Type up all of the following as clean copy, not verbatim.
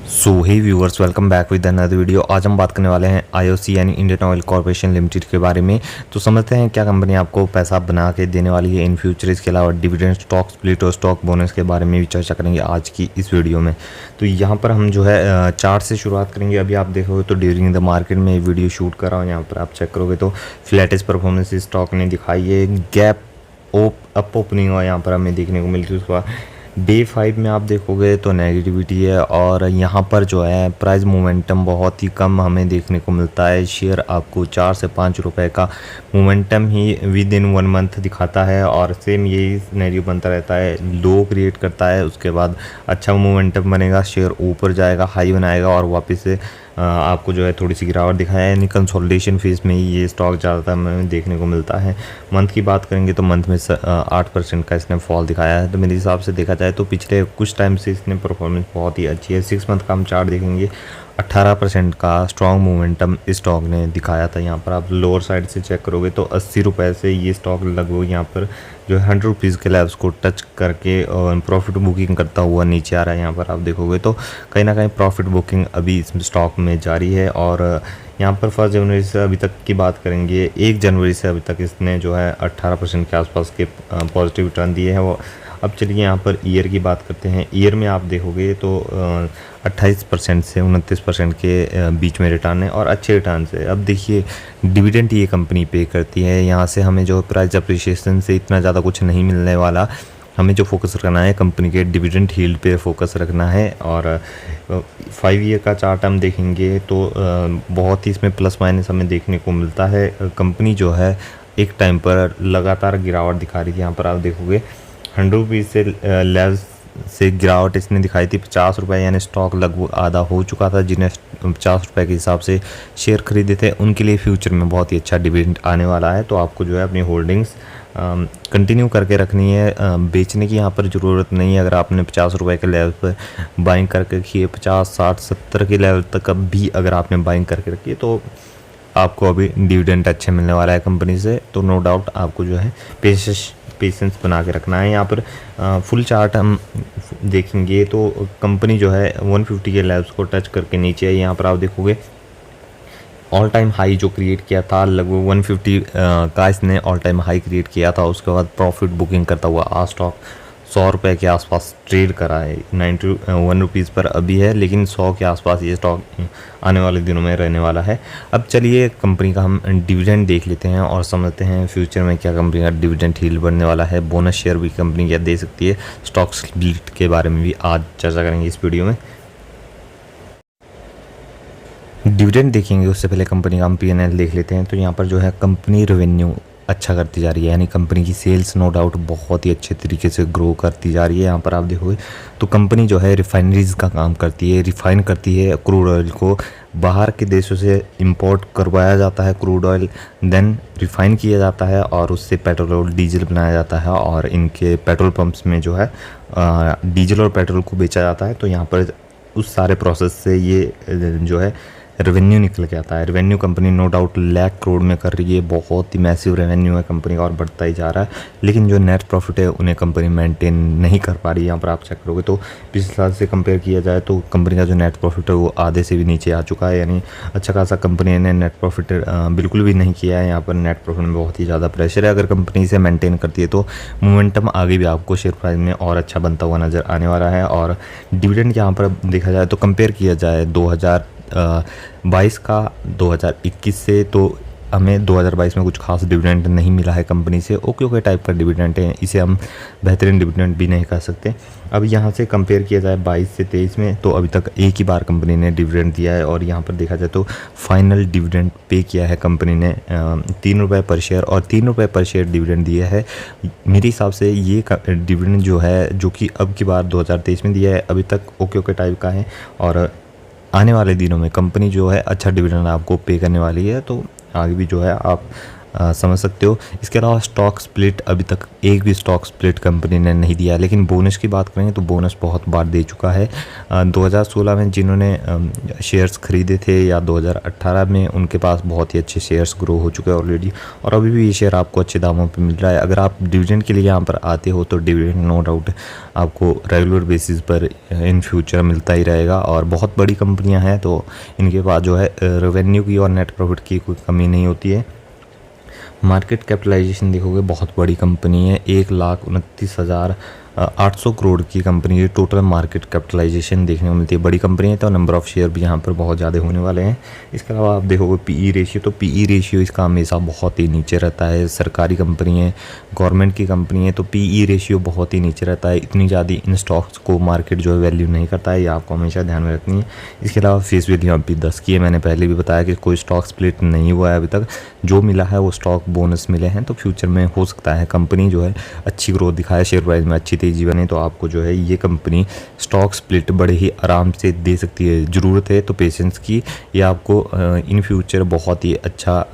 So hey viewers, welcome back with another video. आज हम बात करने वाले हैं आईओसी यानी इंडियन ऑयल कॉर्पोरेशन लिमिटेड के बारे में। तो समझते हैं क्या कंपनी आपको पैसा बना के देने वाली है इन फ्यूचर। इसके अलावा डिविडेंड, स्टॉक स्प्लिट और स्टॉक बोनस के बारे में भी चर्चा करेंगे आज की इस वीडियो में। तो यहाँ पर हम जो है चार्ट से शुरुआत करेंगे। अभी आप देखोगे तो ड्यूरिंग द मार्केट में वीडियो शूट कर रहा हूँ। यहाँ पर आप चेक करोगे तो फ्लैटेस्ट परफॉर्मेंस स्टॉक ने दिखाई है। गैप अप ओपनिंग हुआ यहाँ पर हमें देखने को मिलती है। उसके बाद डे 5 में आप देखोगे तो नेगेटिविटी है और यहाँ पर जो है प्राइस मोमेंटम बहुत ही कम हमें देखने को मिलता है। शेयर आपको 4 से 5 रुपए का momentum he with in 1 month दिखाता है और सेम यही सिनेरियो बनता रहता है। लो क्रिएट करता है, उसके बाद अच्छा मोमेंटम बनेगा, शेयर ऊपर जाएगा, हाई बनाएगा और वापस से आपको जो है थोड़ी सी गिरावट दिखाया है। यानी कंसोलिडेशन फेज में ही ये स्टॉक ज़्यादातर हमें देखने को मिलता है। मंथ की बात करेंगे तो मंथ में 8% का इसने फॉल दिखाया है। तो मेरे हिसाब से देखा जाए तो पिछले कुछ टाइम से इसने परफॉर्मेंस बहुत ही अच्छी है। 6 मंथ का हम चार्ट देखेंगे, 18% का स्ट्रॉन्ग मोमेंटम इस स्टॉक ने दिखाया था। यहाँ पर आप लोअर साइड से चेक करोगे तो 80 रुपये से ये स्टॉक लगभग यहाँ पर जो है 100 रुपीज़ के लेवल्स को टच करके प्रॉफिट बुकिंग करता हुआ नीचे आ रहा है। यहाँ पर आप देखोगे तो कहीं ना कहीं प्रॉफिट बुकिंग अभी इस स्टॉक में जारी है। और यहाँ पर 1 जनवरी से अभी तक की बात करेंगे, 1 जनवरी से अभी तक इसने जो है 18% के आसपास के पॉजिटिव रिटर्न दिए हैं वो। अब चलिए यहाँ पर ईयर की बात करते हैं। ईयर में आप देखोगे तो 28% से 29% के बीच में रिटर्न है और अच्छे रिटर्न से। अब देखिए डिविडेंड ये कंपनी पे करती है। यहाँ से हमें जो प्राइस अप्रिशिएशन से इतना ज़्यादा कुछ नहीं मिलने वाला। हमें जो फोकस करना है कंपनी के डिविडेंड यील्ड पे फोकस रखना है। और 5 ईयर का चार्ट हम देखेंगे तो बहुत ही इसमें प्लस माइनस हमें देखने को मिलता है। कंपनी जो है एक टाइम पर लगातार गिरावट दिखा रही थी। यहाँ पर आप देखोगे 100 रुपीज़ से लेवल से गिरावट इसने दिखाई थी 50 रुपये, यानी स्टॉक लगभग आधा हो चुका था। जिन्हें 50 रुपये के हिसाब से शेयर खरीदे थे उनके लिए फ्यूचर में बहुत ही अच्छा डिविडेंड आने वाला है। तो आपको जो है अपनी होल्डिंग्स कंटिन्यू करके रखनी है, बेचने की यहाँ पर ज़रूरत नहीं है। अगर आपने 50 रुपये के लेवल पर बाइंग करके रखी है, 50, 60, 70 के लेवल तक अब भी अगर आपने बाइंग करके रखी है तो आपको अभी डिविडेंड अच्छे मिलने वाला है कंपनी से। तो नो डाउट आपको जो है पेशेंस बना के रखना है। यहाँ पर फुल चार्ट हम देखेंगे तो कंपनी जो है 150 के लेवल्स को टच करके नीचे है। यहाँ पर आप देखोगे ऑल टाइम हाई जो क्रिएट किया था लगभग 150 का इसने ऑल टाइम हाई क्रिएट किया था। उसके बाद प्रॉफिट बुकिंग करता हुआ आज स्टॉक 100 रुपये के आसपास ट्रेड करा है। 91 रुपीज़ पर अभी है, लेकिन 100 के आसपास ये स्टॉक आने वाले दिनों में रहने वाला है। अब चलिए कंपनी का हम डिविडेंड देख लेते हैं और समझते हैं फ्यूचर में क्या कंपनी का डिविडेंड यील्ड बढ़ने वाला है। बोनस शेयर भी कंपनी क्या दे सकती है, स्टॉक स्प्लिट के बारे में भी आज चर्चा करेंगे इस वीडियो में। डिविडेंड देखेंगे उससे पहले कंपनी का हम P&L देख लेते हैं। तो यहाँ पर जो है कंपनी रेवेन्यू अच्छा करती जा रही है, यानी कंपनी की सेल्स नो डाउट बहुत ही अच्छे तरीके से ग्रो करती जा रही है। यहाँ पर आप देखोगे तो कंपनी जो है रिफाइनरीज़ का काम करती है, रिफाइन करती है क्रूड ऑयल को, बाहर के देशों से इंपोर्ट करवाया जाता है क्रूड ऑयल, देन रिफाइन किया जाता है और उससे पेट्रोल और डीजल बनाया जाता है और इनके पेट्रोल पंप्स में जो है डीजल और पेट्रोल को बेचा जाता है। तो यहाँ पर उस सारे प्रोसेस से ये जो है रेवेन्यू निकल के आता है। Revenue company no doubt lakh crore में कर रही है, बहुत ही मैसिव रेवेन्यू है कंपनी का और बढ़ता ही जा रहा है। लेकिन जो नेट प्रॉफिट है उन्हें कंपनी मेंटेन नहीं कर पा रही। यहाँ पर आप चेक करोगे तो पिछले साल से कंपेयर किया जाए तो कंपनी का जो नेट प्रॉफिट है वो आधे से भी नीचे आ चुका है। यानी अच्छा खासा कंपनी ने नेट प्रॉफिट बिल्कुल भी नहीं किया है। यहाँ पर नेट प्रॉफिट में बहुत ही ज़्यादा प्रेशर है। अगर कंपनी इसे मेंटेन करती है तो मोमेंटम आगे भी आपको शेयर प्राइस में और अच्छा बनता हुआ नज़र आने वाला है। और डिविडेंड यहाँ पर देखा जाए तो कंपेयर किया जाए 2022 का 2021 से, तो हमें 2022 में कुछ खास डिविडेंड नहीं मिला है कंपनी से। ओके टाइप का डिविडेंड है, इसे हम बेहतरीन डिविडेंड भी नहीं कह सकते। अब यहाँ से कंपेयर किया जाए 22 से 23 में तो अभी तक एक ही बार कंपनी ने डिविडेंड दिया है। और यहाँ पर देखा जाए तो फाइनल डिविडेंड पे किया है कंपनी ने 3 रुपये पर शेयर और 3 रुपये पर शेयर डिविडेंड दिया है। मेरे हिसाब से ये डिविडेंड जो है जो कि अब की बार 2023 में दिया है अभी तक ओके टाइप का है और आने वाले दिनों में कंपनी जो है अच्छा डिविडेंड आपको पे करने वाली है। तो आगे भी जो है आप समझ सकते हो। इसके अलावा स्टॉक स्प्लिट अभी तक एक भी स्टॉक स्प्लिट कंपनी ने नहीं दिया, लेकिन बोनस की बात करें तो बोनस बहुत बार दे चुका है। 2016 में जिन्होंने शेयर्स खरीदे थे या 2018 में, उनके पास बहुत ही अच्छे शेयर्स ग्रो हो चुके हैं ऑलरेडी, और अभी भी ये शेयर आपको अच्छे दामों पे मिल रहा है। अगर आप डिविडेंड के लिए यहाँ पर आते हो तो डिविडेंड नो डाउट आपको रेगुलर बेसिस पर इन फ्यूचर मिलता ही रहेगा, और बहुत बड़ी कंपनियाँ हैं तो इनके पास जो है रेवेन्यू की और नेट प्रॉफिट की कोई कमी नहीं होती है। मार्केट कैपिटलाइजेशन देखोगे बहुत बड़ी कंपनी है, 1,29,800 करोड़ की कंपनी है। टोटल मार्केट कैपिटलाइजेशन देखने को मिलती है, बड़ी कंपनी है तो नंबर ऑफ़ शेयर भी यहाँ पर बहुत ज़्यादा होने वाले हैं। इसके अलावा आप देखोगे पीई रेशियो, तो पीई रेशियो इसका हमेशा बहुत ही नीचे रहता है। सरकारी कंपनी है, गवर्नमेंट की कंपनी है, तो पीई रेशियो बहुत ही नीचे रहता है। इतनी ज़्यादा इन स्टॉक्स को मार्केट जो है वैल्यू नहीं करता है, ये आपको हमेशा ध्यान में रखनी है। इसके अलावा फेस वैल्यू अभी 10 की है, मैंने पहले भी बताया कि कोई स्टॉक स्प्लिट नहीं हुआ है अभी तक, जो मिला है वो स्टॉक बोनस मिले हैं, तो फ्यूचर में हो सकता है कंपनी जो है अच्छी ग्रोथ दिखाए, शेयर प्राइस में अच्छी तेज़ी बने, तो आपको जो है ये कंपनी स्टॉक स्प्लिट बड़े ही आराम से दे सकती है। ज़रूरत है तो पेशेंस की, ये आपको इन फ्यूचर बहुत ही अच्छा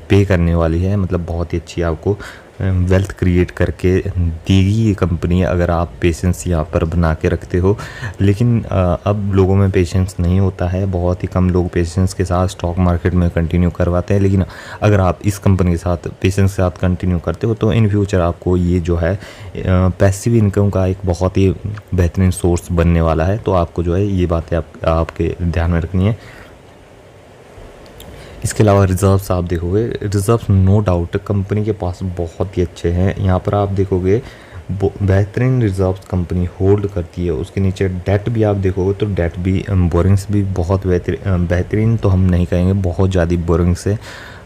पे करने वाली है, मतलब बहुत ही अच्छी आपको वेल्थ क्रिएट करके देगी ये कंपनी, अगर आप पेशेंस यहाँ पर बना के रखते हो। लेकिन अब लोगों में पेशेंस नहीं होता है, बहुत ही कम लोग पेशेंस के साथ स्टॉक मार्केट में कंटिन्यू करवाते हैं। लेकिन अगर आप इस कंपनी के साथ पेशेंस के साथ कंटिन्यू करते हो तो इन फ्यूचर आपको ये जो है पैसिव इनकम का एक बहुत ही बेहतरीन सोर्स बनने वाला है। तो आपको जो है ये बातें आपके ध्यान में रखनी है। इसके अलावा रिज़र्व्स आप देखोगे, रिज़र्व्स नो डाउट कंपनी के पास बहुत ही अच्छे हैं। यहाँ पर आप देखोगे बेहतरीन रिज़र्व्स कंपनी होल्ड करती है। उसके नीचे डेट भी आप देखोगे तो डेट भी बोरिंग्स भी बहुत बेहतरीन तो हम नहीं कहेंगे, बहुत ज़्यादा बोरिंग्स है,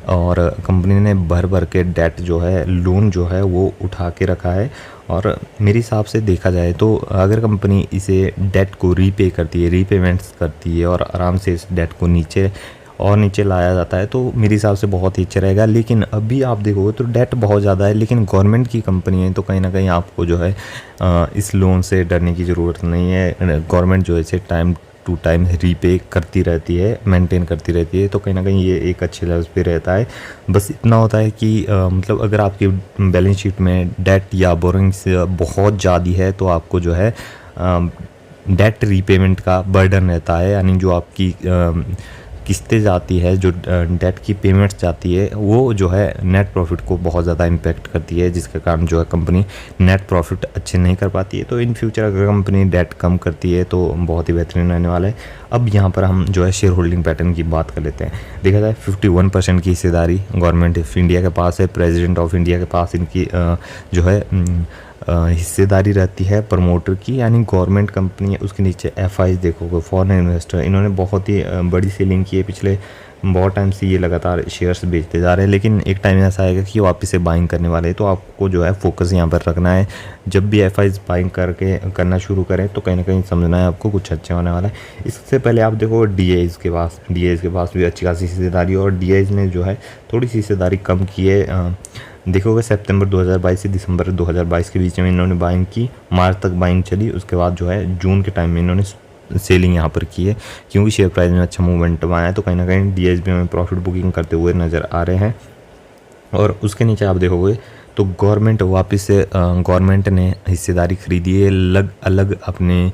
और कंपनी ने भर भर के डेट जो है, लोन जो है वो उठा के रखा है। और मेरे हिसाब से देखा जाए तो अगर कंपनी इसे डेट को रीपे करती है, रीपेमेंट्स करती है और आराम से इस डेट को नीचे लाया जाता है, तो मेरे हिसाब से बहुत ही अच्छा रहेगा। लेकिन अभी आप देखोगे तो डेट बहुत ज़्यादा है, लेकिन गवर्नमेंट की कंपनी है तो कहीं ना कहीं आपको जो है इस लोन से डरने की ज़रूरत नहीं है। गवर्नमेंट जो है इसे टाइम टू टाइम रीपे करती रहती है, मेंटेन करती रहती है, तो कहीं ना कहीं ये एक अच्छे लेवल पे रहता है। बस इतना होता है कि मतलब अगर आपकी बैलेंस शीट में डेट या बोरिंग्स बहुत ज़्यादा है तो आपको जो है डेट रीपेमेंट का बर्डन रहता है, यानी जो आपकी किस्तें जाती है, जो डेट की पेमेंट्स जाती है, वो जो है नेट प्रॉफिट को बहुत ज़्यादा इम्पैक्ट करती है, जिसके कारण जो है कंपनी नेट प्रॉफिट अच्छे नहीं कर पाती है। तो इन फ्यूचर अगर कंपनी डेट कम करती है तो बहुत ही बेहतरीन रहने वाला है। अब यहाँ पर हम जो है शेयर होल्डिंग पैटर्न की बात कर लेते हैं। देखा जाए 51% की हिस्सेदारी गवर्नमेंट ऑफ इंडिया के पास है, प्रेसिडेंट ऑफ इंडिया के पास इनकी जो है हिस्सेदारी रहती है प्रमोटर की, यानी गवर्नमेंट कंपनी है। उसके नीचे एफआईज देखोगे, फॉरेन इन्वेस्टर, इन्होंने बहुत ही बड़ी सेलिंग की है, पिछले बहुत टाइम से ये लगातार शेयर्स बेचते जा रहे हैं। लेकिन एक टाइम ऐसा आएगा कि वापस से बाइंग करने वाले हैं, तो आपको जो है फोकस यहाँ पर रखना है। जब भी एफआईज बाइंग करना शुरू करें तो कहीं ना कहीं समझना है आपको कुछ अच्छा होने वाला है। इससे पहले आप देखो डीआईज के पास भी अच्छी खासी हिस्सेदारी, और डीआईज ने जो है थोड़ी सी हिस्सेदारी कम की है। देखोगे सितंबर 2022 से दिसंबर 2022 के बीच में इन्होंने बाइंग की, मार्च तक बाइंग चली, उसके बाद जो है जून के टाइम में इन्होंने सेलिंग यहाँ पर की है, क्योंकि शेयर प्राइस में अच्छा मूवमेंट आया है। तो कहीं ना कहीं डीएसबी में प्रॉफिट बुकिंग करते हुए नज़र आ रहे हैं। और उसके नीचे आप देखोगे तो गवर्नमेंट वापस से गवर्नमेंट ने हिस्सेदारी खरीदी है अलग अलग अपने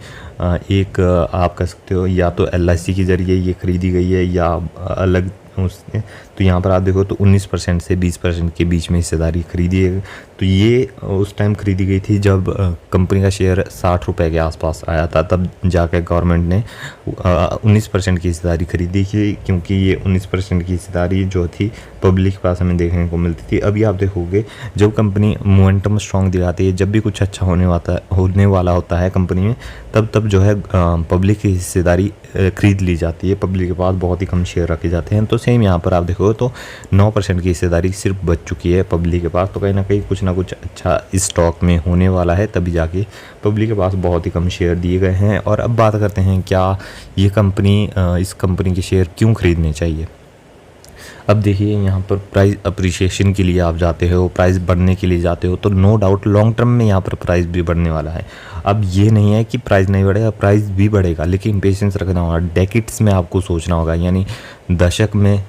एक आप कह सकते हो या तो एलआईसी के ज़रिए ये खरीदी गई है या अलग उसने। तो यहाँ पर आप देखो तो 19% से 20% के बीच में हिस्सेदारी खरीदी है। तो ये उस टाइम खरीदी गई थी जब कंपनी का शेयर 60 रुपये के आसपास आया था, तब जाकर गवर्नमेंट ने 19% की हिस्सेदारी खरीदी थी, क्योंकि ये 19% की हिस्सेदारी जो थी पब्लिक के पास हमें देखने को मिलती थी। अभी आप देखोगे जब कंपनी मोमेंटम स्ट्रॉन्ग दिखाती है, जब भी कुछ अच्छा होने वाला होता है कंपनी में, तब जो है पब्लिक की हिस्सेदारी खरीद ली जाती है, पब्लिक के पास बहुत ही कम शेयर रखे जाते हैं। तो सेम यहाँ पर आप देखो तो 9% की हिस्सेदारी सिर्फ बच चुकी है पब्लिक के पास। तो कहीं ना कुछ अच्छा इस स्टॉक में होने वाला है, तभी जाके पब्लिक के पास बहुत ही कम शेयर दिए गए हैं। और अब बात करते हैं क्या ये कंपनी इस कंपनी के शेयर क्यों खरीदने चाहिए। अब देखिए यहाँ पर प्राइस अप्रिशिएशन के लिए आप जाते हो, प्राइस बढ़ने के लिए जाते हो, तो नो डाउट लॉन्ग टर्म में यहाँ पर प्राइस भी बढ़ने वाला है। अब ये नहीं है कि प्राइस नहीं बढ़ेगा, प्राइस भी बढ़ेगा, लेकिन पेशेंस रखना होगा। डेकेड्स में आपको सोचना होगा, यानी दशक में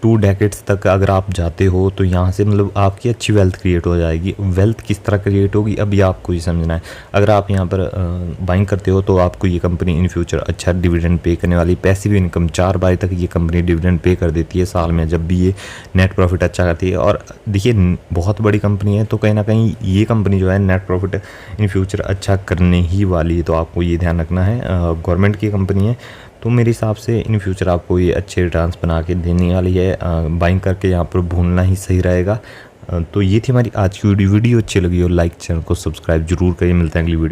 2 डेकेड्स तक अगर आप जाते हो तो यहाँ से मतलब आपकी अच्छी वेल्थ क्रिएट हो जाएगी। वेल्थ किस तरह क्रिएट होगी अभी आपको ही समझना है। अगर आप यहाँ पर बाइंग करते हो तो आपको ये कंपनी इन फ्यूचर अच्छा डिविडेंड पे करने वाली, पैसिव इनकम 4 बार तक ये कंपनी डिविडेंड पे कर देती है साल में, जब भी ये नेट प्रॉफिट अच्छा करती है। और देखिए बहुत बड़ी कंपनी है तो कहीं ना कहीं ये कंपनी जो है नेट प्रॉफिट इन फ्यूचर अच्छा करने ही वाली है, तो आपको ये ध्यान रखना है। गवर्नमेंट की कंपनी है तो मेरे हिसाब से इन फ्यूचर आपको ये अच्छे रिटर्न्स बना के देने वाली है। बाइंग करके यहाँ पर भूलना ही सही रहेगा। तो ये थी हमारी आज की वीडियो अच्छी लगी हो लाइक, चैनल को सब्सक्राइब जरूर करिए। मिलते हैं अगली वीडियो।